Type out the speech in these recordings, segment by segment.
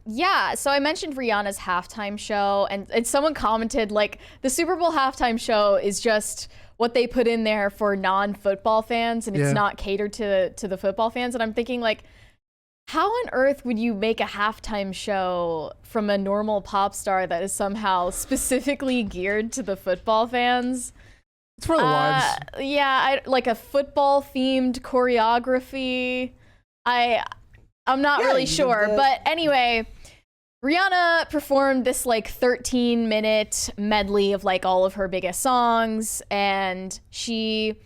Yeah, so I mentioned Rihanna's halftime show, and someone commented, like, the Super Bowl halftime show is just what they put in there for non-football fans, and it's not catered to the football fans. And I'm thinking, like, how on earth would you make a halftime show from a normal pop star that is somehow specifically geared to the football fans? It's for the wives. Yeah, like a football-themed choreography. I'm not really sure, but anyway, Rihanna performed this like 13-minute medley of like all of her biggest songs, and she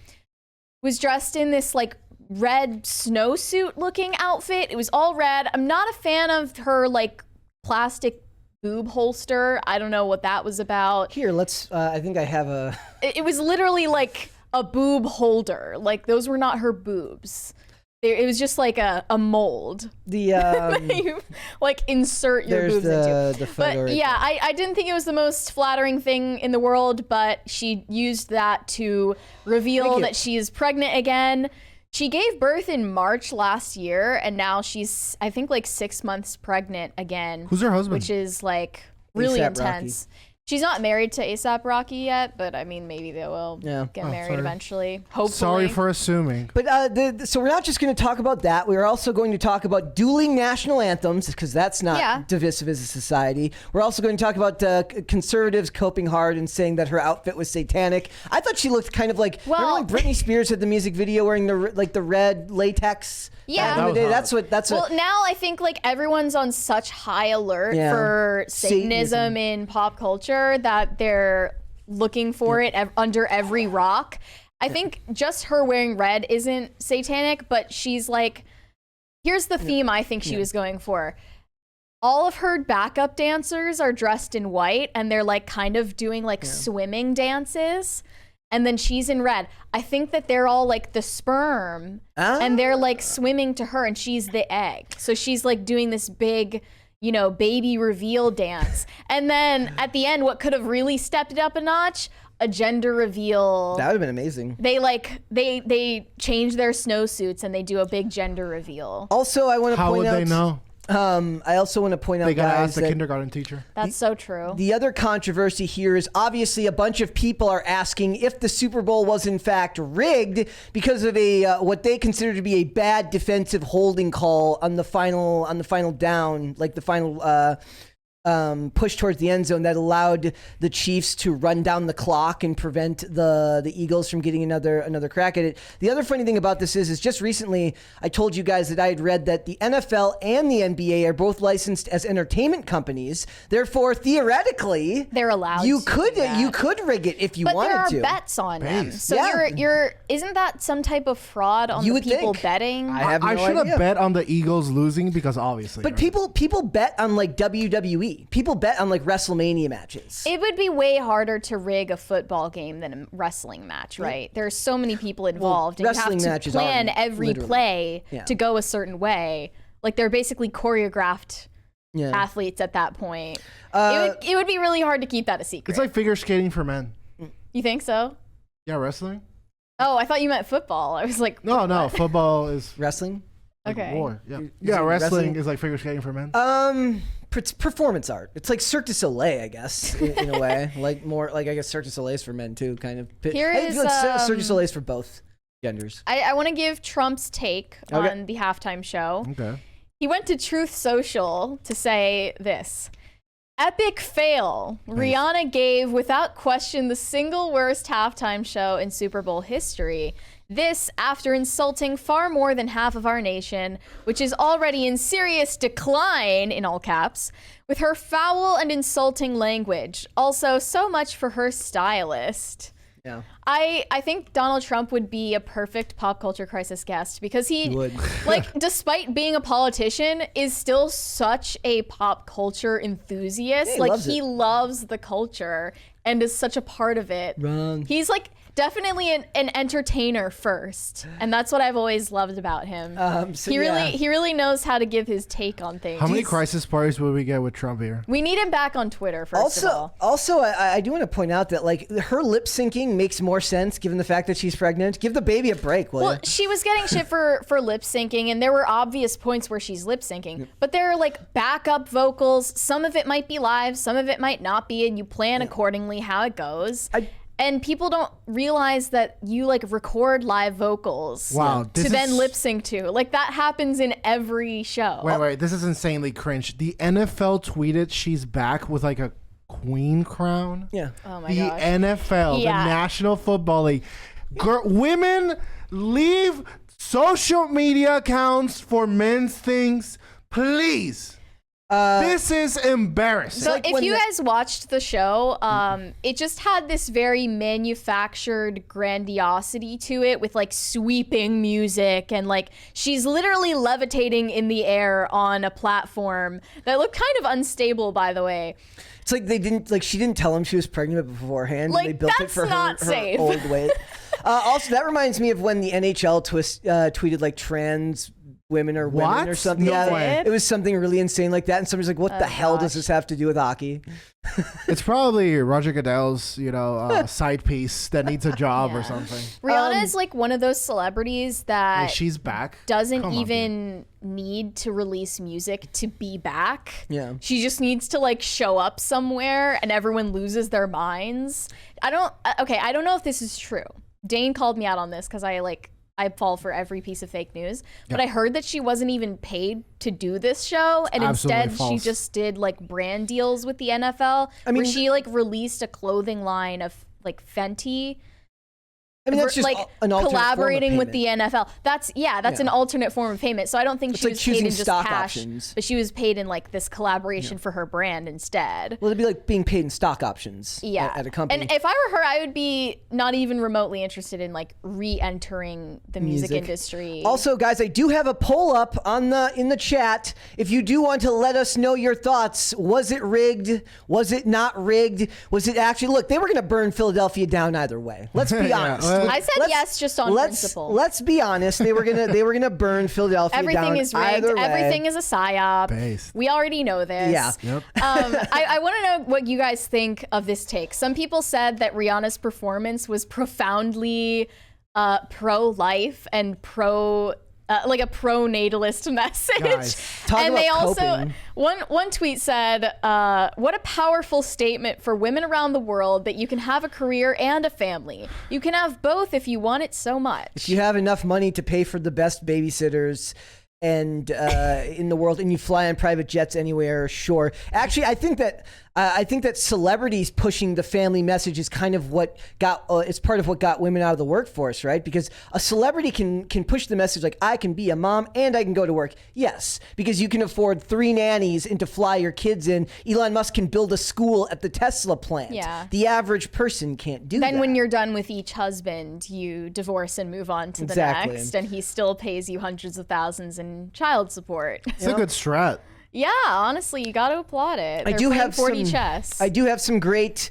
was dressed in this like red snowsuit looking outfit. It was all red. I'm not a fan of her like plastic boob holster. I don't know what that was about. Here, let's, I think I have a... It was literally like a boob holder. Like those were not her boobs. It was just like a mold. You, like insert your boobs into. The photo but yeah, I didn't think it was the most flattering thing in the world, but she used that to reveal that she is pregnant again. She gave birth in March last year, and now she's, I think, like 6 months pregnant again. Who's her husband? Which is like really intense. She's not married to A$AP Rocky yet, but I mean, maybe they will get married eventually. Hopefully. Sorry for assuming. But so we're not just going to talk about that. We are also going to talk about dueling national anthems, because that's not divisive as a society. We're also going to talk about conservatives coping hard and saying that her outfit was satanic. I thought she looked kind of like, remember when Britney Spears had the music video wearing the red latex? Yeah, that's what. Well, now I think like everyone's on such high alert for Satanism in pop culture that they're looking for it under every rock. I think just her wearing red isn't satanic, but she's like, here's the theme I think she was going for. All of her backup dancers are dressed in white, and they're like kind of doing like swimming dances. And then she's in red. I think that they're all like the sperm, and they're like swimming to her, and she's the egg. So she's like doing this big, you know, baby reveal dance. And then at the end, what could have really stepped it up a notch? A gender reveal. That would have been amazing. They change their snowsuits and they do a big gender reveal. Also, I want to point out. How would they know? I also want to point out, they gotta guys, ask the kindergarten teacher. That's so true. The other controversy here is obviously a bunch of people are asking if the Super Bowl was in fact rigged because of a what they consider to be a bad defensive holding call on the final down, like the final push towards the end zone that allowed the Chiefs to run down the clock and prevent the Eagles from getting another crack at it. The other funny thing about this is just recently I told you guys that I had read that the NFL and the NBA are both licensed as entertainment companies. Therefore, theoretically, they're allowed. You could rig it if you wanted to. But there are bets on them. So you're isn't that some type of fraud on the people betting? I should have bet on the Eagles losing because obviously. But people bet on like WWE. People bet on like WrestleMania matches. It would be way harder to rig a football game than a wrestling match, right? There's so many people involved, and you have to plan every play to go a certain way. Like they're basically choreographed athletes at that point. It would be really hard to keep that a secret. It's like figure skating for men. You think so? Yeah, wrestling. Oh, I thought you meant football. I was like, no, football is wrestling. Okay. War. Yeah, wrestling is like figure skating for men. Performance art. It's like Cirque du Soleil, I guess, in a way. Like more like I guess Cirque du Soleil's for men too, kind of. Here is Cirque du Soleil's for both genders. I want to give Trump's take on the halftime show. Okay. He went to Truth Social to say this. Epic fail. Nice. Rihanna gave, without question, the single worst halftime show in Super Bowl history. This after insulting far more than half of our nation, which is already in serious decline, in all caps, with her foul and insulting language. Also, so much for her stylist. Yeah. I think Donald Trump would be a perfect pop culture crisis guest because he would. Like, despite being a politician, is still such a pop culture enthusiast. Yeah, like, he loves the culture and is such a part of it. Wrong. He's like, definitely an entertainer first, and that's what I've always loved about him. He really knows how to give his take on things. How many crisis parties will we get with Trump here? We need him back on Twitter first of all. Also, I do want to point out that like her lip syncing makes more sense given the fact that she's pregnant. Give the baby a break, will you? She was getting shit for lip syncing, and there were obvious points where she's lip syncing, but there are like backup vocals. Some of it might be live, some of it might not be, and you plan accordingly how it goes. And people don't realize that you like record live vocals to then lip sync to. Like that happens in every show. Wait, this is insanely cringe. The NFL tweeted she's back with like a queen crown. Yeah. Oh my the gosh. NFL, the National Football League. Women, leave social media accounts for men's things, please. This is embarrassing. So if you guys watched the show, it just had this very manufactured grandiosity to it with like sweeping music and like she's literally levitating in the air on a platform that looked kind of unstable, by the way. It's like she didn't tell him she was pregnant beforehand. Like, they built it for her safe. old weight. Also, that reminds me of when the NHL tweeted like trans women or women or something. No way. It was something really insane like that, and somebody's like, "What the hell does this have to do with hockey?" It's probably Roger Goodell's, side piece that needs a job or something. Rihanna is like one of those celebrities that She's back. doesn't even need to release music to be back. Yeah. She just needs to like show up somewhere and everyone loses their minds. I don't know if this is true. Dane called me out on this because I fall for every piece of fake news, but I heard that she wasn't even paid to do this show, and instead she just did like brand deals with the NFL, where she like released a clothing line of like Fenty. I mean, that's just like an alternate collaborating form of with the NFL. That's an alternate form of payment. So I don't think it's she like was paid choosing in just stock cash, options. but she was paid in like this collaboration for her brand instead. Well, it'd be like being paid in stock options at a company. And if I were her, I would be not even remotely interested in like re-entering the music industry. Also, guys, I do have a poll up in the chat. If you do want to let us know your thoughts, was it rigged? Was it not rigged? Was it actually? Look, they were going to burn Philadelphia down either way. Let's be honest. I said yes, just on principle. Let's be honest. They were gonna burn Philadelphia down. Everything is rigged. Either way. Everything is a psyop. Based. We already know this. Yeah. Yep. I want to know what you guys think of this take. Some people said that Rihanna's performance was profoundly pro-life and like a pro-natalist message. Guys, talk and about they also coping. one tweet said, "What a powerful statement for women around the world that you can have a career and a family. You can have both if you want it so much. If you have enough money to pay for the best babysitters and in the world, and you fly on private jets anywhere, sure." Actually, I think that celebrities pushing the family message is kind of what got it's part of what got women out of the workforce, right? Because a celebrity can push the message like, I can be a mom and I can go to work. Yes, because you can afford 3 nannies and to fly your kids in. Elon Musk can build a school at the Tesla plant. Yeah. The average person can't do that. Then when you're done with each husband, you divorce and move on to the next, and he still pays you hundreds of thousands in child support. It's a good strat. Yeah, honestly, you got to applaud it. I do have 40 some, chess. I do have some great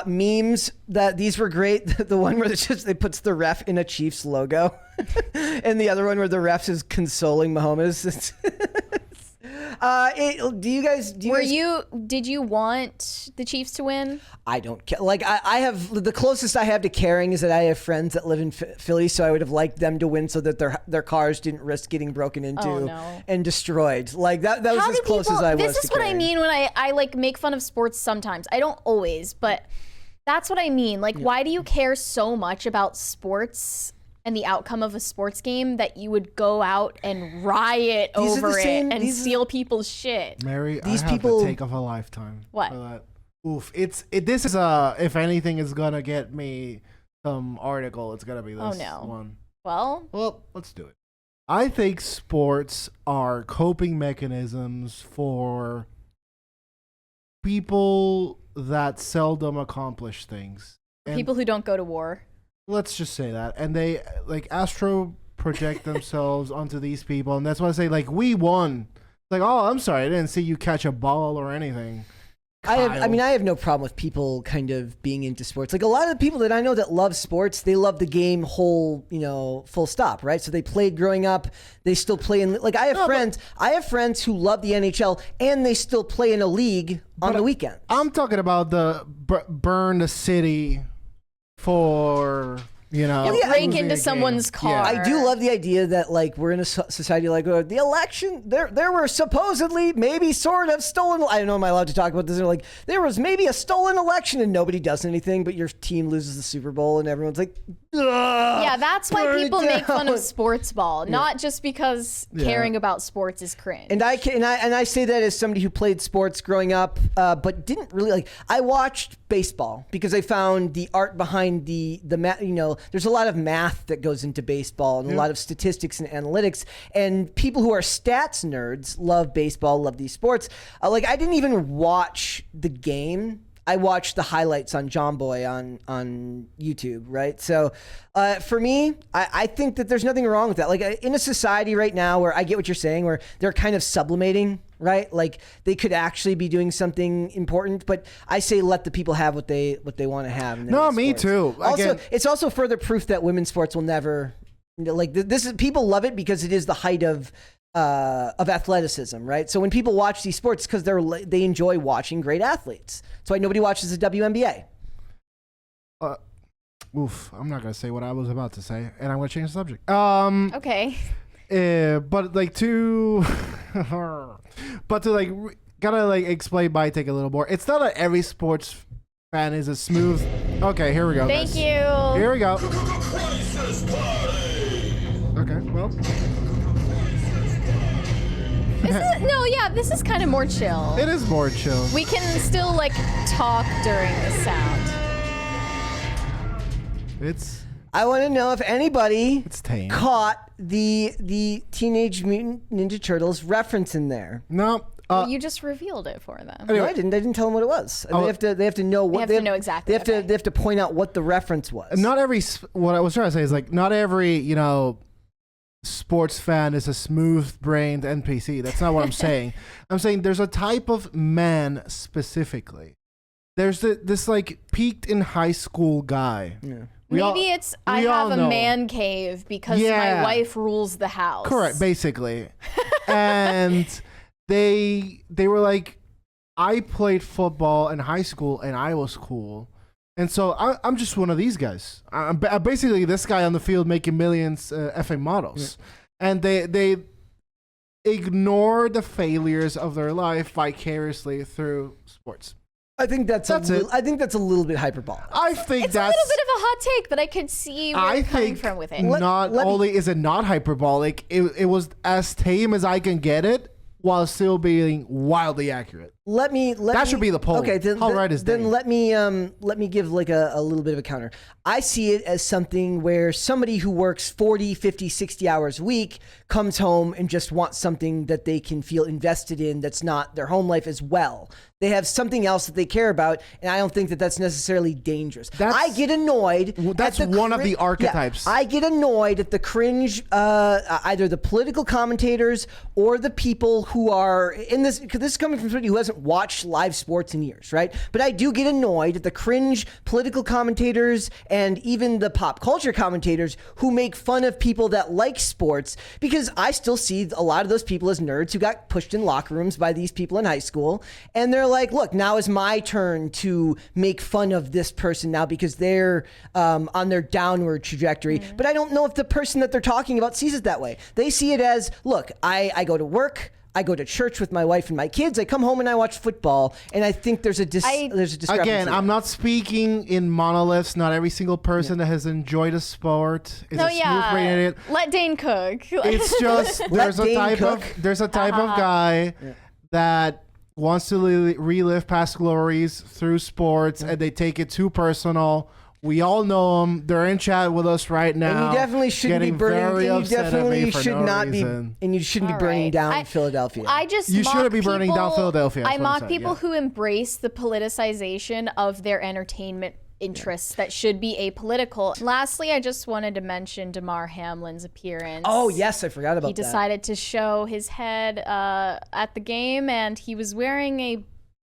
memes that these were great. The one where they puts the ref in a Chiefs logo, and the other one where the ref is consoling Mahomes. Did you want the Chiefs to win? I don't care. Like I have the closest I have to caring is that I have friends that live in Philly, so I would have liked them to win so that their cars didn't risk getting broken into and destroyed. Like that was as close as I was. This is what I mean when I like make fun of sports sometimes. I don't always, but that's what I mean. Like, why do you care so much about sports and the outcome of a sports game that you would go out and riot over it and steal people's shit? Mary, these I have people, the take of a lifetime. What? For that. Oof. This is if anything is gonna get me some article, it's gonna be this one. Well, let's do it. I think sports are coping mechanisms for people that seldom accomplish things. People who don't go to war. Let's just say that. And they like astro project themselves onto these people. And that's why I say, like, we won. Like, oh, I'm sorry, I didn't see you catch a ball or anything. I mean, I have no problem with people kind of being into sports. Like a lot of the people that I know that love sports, they love the game full stop, right? So they played growing up. They still play in, like I have friends who love the NHL and they still play in a league on the weekends. I'm talking about the burn the city for... break into someone's car. I do love the idea that like we're in a society like the election. There were supposedly maybe sort of stolen. I don't know. Am I allowed to talk about this? They're like there was maybe a stolen election and nobody does anything, but your team loses the Super Bowl and everyone's like, yeah. That's why people make fun of sports ball, not just because caring about sports is cringe. And I say that as somebody who played sports growing up, but didn't really like. I watched baseball because I found the art behind the math. There's a lot of math that goes into baseball and a lot of statistics and analytics. And people who are stats nerds love baseball, love these sports. Like I didn't even watch the game. I watched the highlights on John Boy on YouTube, right? So for me, I think that there's nothing wrong with that. Like in a society right now where I get what you're saying, where they're kind of sublimating, right? Like they could actually be doing something important, but I say let the people have what they want to have. No, me too. Also, it's also further proof that women's sports will never, like this is, people love it because it is the height of athleticism, right? So when people watch these sports, because they enjoy watching great athletes. That's why nobody watches the WNBA. I'm not gonna say what I was about to say, and I'm gonna change the subject. Okay. But like to, gotta like explain my take a little more. It's not that every sports fan is a smooth. Okay, here we go. Thank you. Here we go. Okay, well. This is kind of more chill. It is more chill. We can still like talk during the sound. I want to know if anybody tame. Caught the Teenage Mutant Ninja Turtles reference in there. No. You just reveled it for them. Anyway. No, I didn't. I didn't tell them what it was. They have to know what they have to know exactly. They have to point out what the reference was. Not every. What I was trying to say is like not every sports fan is a smooth-brained NPC. That's not what I'm saying. I'm saying there's a type of man specifically. There's this like peaked in high school guy. Yeah. Maybe I have a man cave because my wife rules the house. Correct, basically. And they were like, I played football in high school and I was cool. And so I'm just one of these guys. I'm basically this guy on the field making millions effing models. Yeah. And they ignore the failures of their life vicariously through sports. I think that's a little bit hyperbolic. I think it's a little bit of a hot take, but I could see where you're coming from with it. Not only is it not hyperbolic, it was as tame as I can get it while still being wildly accurate. That should be the poll. Okay, how right is then Dave? let me give like a little bit of a counter. I see it as something where somebody who works 40, 50, 60 hours a week comes home and just wants something that they can feel invested in that's not their home life as well. They have something else that they care about, and I don't think that that's necessarily dangerous. I get annoyed. That's one of the archetypes. Yeah, I get annoyed at the cringe, either the political commentators or the people who are in this, because this is coming from somebody who hasn't watched live sports in years, right? But I do get annoyed at the cringe political commentators and even the pop culture commentators who make fun of people that like sports, because I still see a lot of those people as nerds who got pushed in locker rooms by these people in high school, and they're like, look, now is my turn to make fun of this person now because they're on their downward trajectory. But I don't know if the person that they're talking about sees it that way. They see it as, look, I go to work, I go to church with my wife and my kids, I come home and I watch football, and I think there's a discrepancy. Again, I'm not speaking in monoliths. Not every single person that has enjoyed a sport is a smooth-brained idiot. Let Dane cook. It's just there's a type of guy that wants to relive past glories through sports, and they take it too personal. We all know them. They're in chat with us right now. And you definitely shouldn't be burning. And you definitely should not be. And you shouldn't be burning down Philadelphia. You shouldn't be burning down Philadelphia. I mock people who embrace the politicization of their entertainment interests that should be apolitical. Lastly, I just wanted to mention Damar Hamlin's appearance. Oh yes, I forgot about that. He decided to show his head at the game, and he was wearing a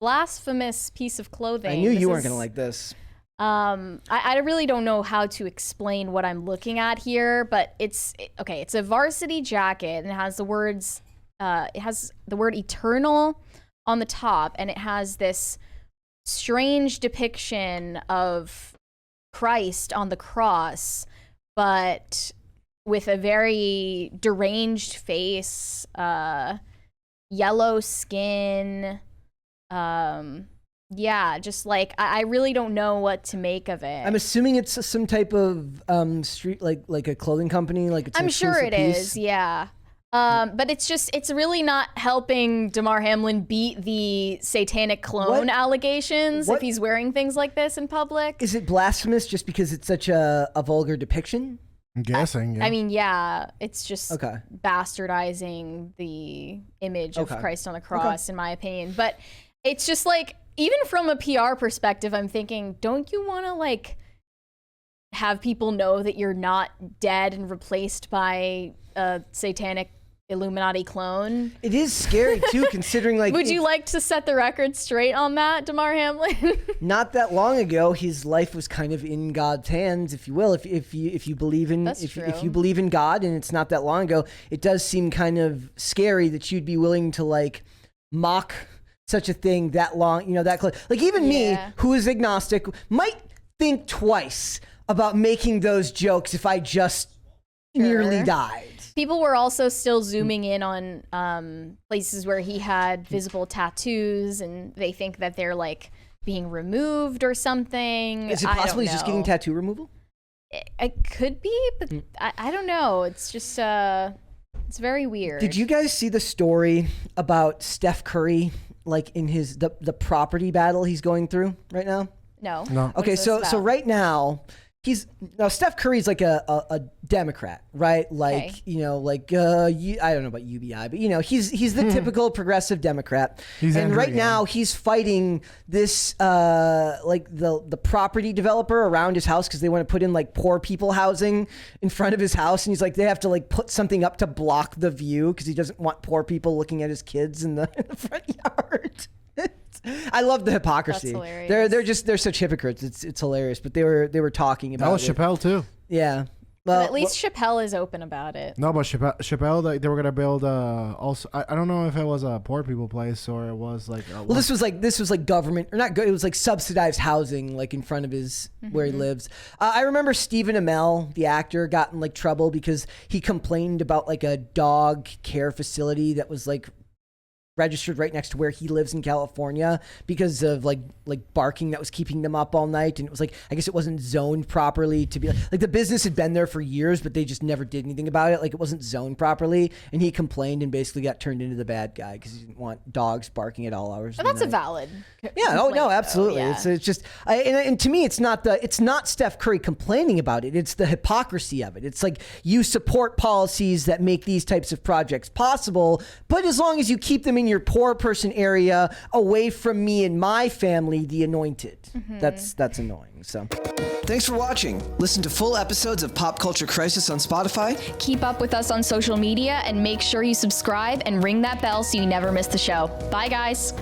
blasphemous piece of clothing. I knew you weren't going to like this. I really don't know how to explain what I'm looking at here, but it's a varsity jacket and it has the word eternal on the top, and it has this strange depiction of Christ on the cross, but with a very deranged face, yellow skin, just like I really don't know what to make of it. I'm assuming it's some type of street, like a clothing company, like it's. I'm sure it is, yeah. But it's really not helping Damar Hamlin beat the satanic clone allegations if he's wearing things like this in public. Is it blasphemous just because it's such a vulgar depiction? I'm guessing. I mean, yeah, it's just bastardizing the image of Christ on the cross, in my opinion. But it's just like, even from a PR perspective, I'm thinking, don't you want to like have people know that you're not dead and replaced by a satanic Illuminati clone? It is scary too, considering like. Would you like to set the record straight on that, Damar Hamlin? Not that long ago, his life was kind of in God's hands, if you will. If you believe in if you believe in God, and it's not that long ago, it does seem kind of scary that you'd be willing to like mock such a thing that long, that close. Like even me, who is agnostic, might think twice about making those jokes if I just nearly died. People were also still zooming in on places where he had visible tattoos, and they think that they're like being removed or something. Is it possibly just getting tattoo removal? It could be, but I don't know. It's just it's very weird. Did you guys see the story about Steph Curry, like in his the property battle he's going through right now? No. Okay, so right now. Steph Curry's like a Democrat, right? Like, I don't know about UBI, but he's the typical progressive Democrat. And right now he's fighting this, like the property developer around his house, cause they want to put in like poor people housing in front of his house. And he's like, they have to like put something up to block the view, cause he doesn't want poor people looking at his kids in the front yard. I love the hypocrisy. That's hilarious. They're such hypocrites. It's hilarious. But they were talking about that was Chappelle too. Yeah. Well, but at least Chappelle is open about it. No, but Chappelle, they were gonna build also. I don't know if it was a poor people place or it was like. This was like government or not good. It was like subsidized housing, like in front of his where he lives. I remember Stephen Amell, the actor, got in like trouble because he complained about like a dog care facility that was like registered right next to where he lives in California because of like barking that was keeping them up all night. And it was like, I guess it wasn't zoned properly to be like the business had been there for years, but they just never did anything about it. Like it wasn't zoned properly. And he complained and basically got turned into the bad guy because he didn't want dogs barking at all hours. But that's a valid. Yeah. Oh no, absolutely. Yeah. It's just, and to me, it's not Steph Curry complaining about it. It's the hypocrisy of it. It's like you support policies that make these types of projects possible, but as long as you keep them in your poor person area away from me and my family, the anointed. That's annoying. So thanks for watching. Listen to full episodes of Pop Culture Crisis on Spotify. Keep up with us on social media and make sure you subscribe and ring that bell so you never miss the show. Bye guys.